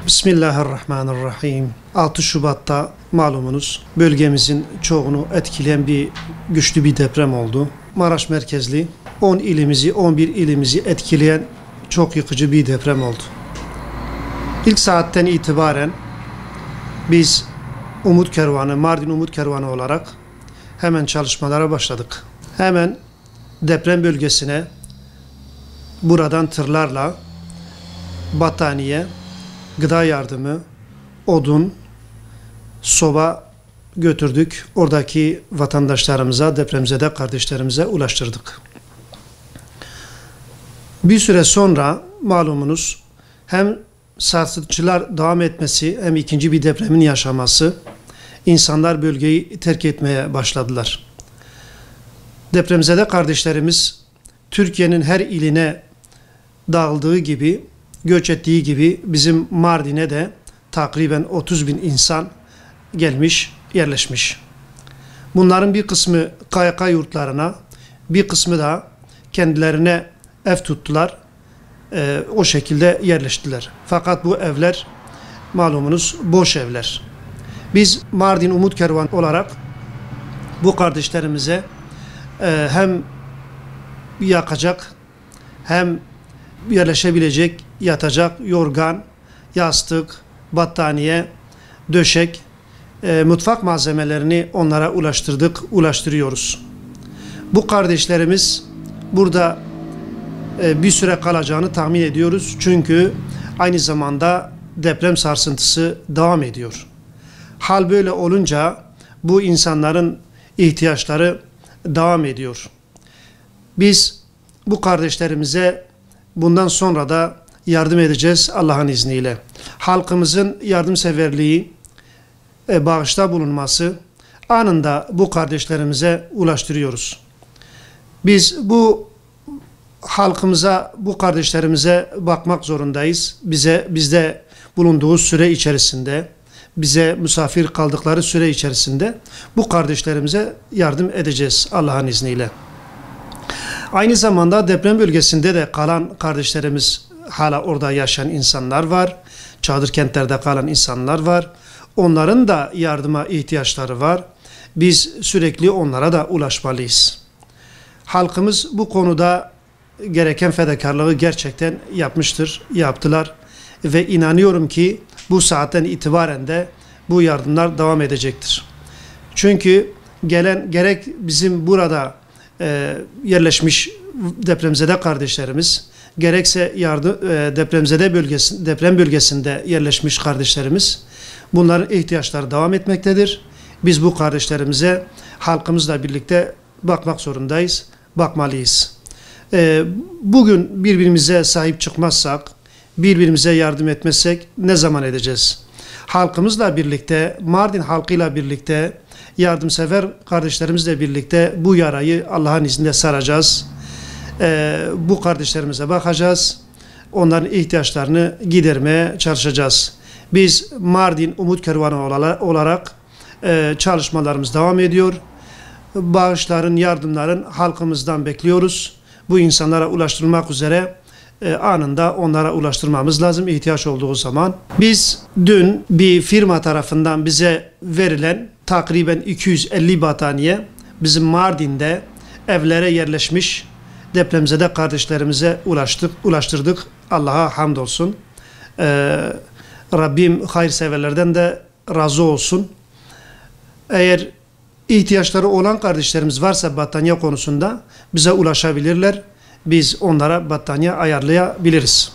Bismillahirrahmanirrahim. 6 Şubat'ta malumunuz bölgemizin çoğunu etkileyen güçlü bir deprem oldu. Maraş merkezli 10 ilimizi, 11 ilimizi etkileyen çok yıkıcı bir deprem oldu. İlk saatten itibaren biz Umut Kervanı, Mardin Umut Kervanı olarak hemen çalışmalara başladık. Hemen deprem bölgesine buradan tırlarla battaniye, gıda yardımı, odun, soba götürdük. Oradaki vatandaşlarımıza, depremzede kardeşlerimize ulaştırdık. Bir süre sonra malumunuz hem sarsıntılar devam etmesi hem ikinci bir depremin yaşaması, insanlar bölgeyi terk etmeye başladılar. Depremzede kardeşlerimiz Türkiye'nin her iline dağıldığı gibi, göç ettiği gibi bizim Mardin'e de takriben 30 bin insan gelmiş, yerleşmiş. Bunların bir kısmı KYK yurtlarına, bir kısmı da kendilerine ev tuttular. O şekilde yerleştiler. Fakat bu evler malumunuz boş evler. Biz Mardin Umut Kervanı olarak bu kardeşlerimize hem yakacak hem yerleşebilecek, yatacak yorgan, yastık, battaniye, döşek, mutfak malzemelerini onlara ulaştırıyoruz. Bu kardeşlerimiz burada bir süre kalacağını tahmin ediyoruz. Çünkü aynı zamanda deprem sarsıntısı devam ediyor. Hal böyle olunca bu insanların ihtiyaçları devam ediyor. Biz bu kardeşlerimize bundan sonra da yardım edeceğiz Allah'ın izniyle. Halkımızın yardımseverliği, bağışta bulunması anında bu kardeşlerimize ulaştırıyoruz. Biz bu halkımıza, bu kardeşlerimize bakmak zorundayız. Bizde bulunduğu süre içerisinde, bize misafir kaldıkları süre içerisinde bu kardeşlerimize yardım edeceğiz Allah'ın izniyle. Aynı zamanda deprem bölgesinde de kalan kardeşlerimiz, hala orada yaşayan insanlar var. Çadır kentlerde kalan insanlar var. Onların da yardıma ihtiyaçları var. Biz sürekli onlara da ulaşmalıyız. Halkımız bu konuda gereken fedakarlığı gerçekten yaptılar. Ve inanıyorum ki bu saatten itibaren de bu yardımlar devam edecektir. Çünkü gerek bizim burada yerleşmiş depremzede kardeşlerimiz, gerekse deprem bölgesinde yerleşmiş kardeşlerimiz, bunların ihtiyaçları devam etmektedir. Biz bu kardeşlerimize halkımızla birlikte bakmak zorundayız, bakmalıyız. Bugün birbirimize sahip çıkmazsak, birbirimize yardım etmezsek ne zaman edeceğiz? Halkımızla birlikte, Mardin halkıyla birlikte, yardımsever kardeşlerimizle birlikte bu yarayı Allah'ın izniyle saracağız. Bu kardeşlerimize bakacağız. Onların ihtiyaçlarını gidermeye çalışacağız. Biz Mardin Umut Kervanı olarak çalışmalarımız devam ediyor. Bağışların, yardımların halkımızdan bekliyoruz. Bu insanlara ulaştırılmak üzere anında onlara ulaştırmamız lazım ihtiyaç olduğu zaman. Biz dün bir firma tarafından bize verilen takriben 250 battaniye bizim Mardin'de evlere yerleşmiş depremzede kardeşlerimize ulaştırdık. Allah'a hamdolsun. Rabbim hayırseverlerden de razı olsun. Eğer ihtiyaçları olan kardeşlerimiz varsa battaniye konusunda bize ulaşabilirler. Biz onlara battaniye ayarlayabiliriz.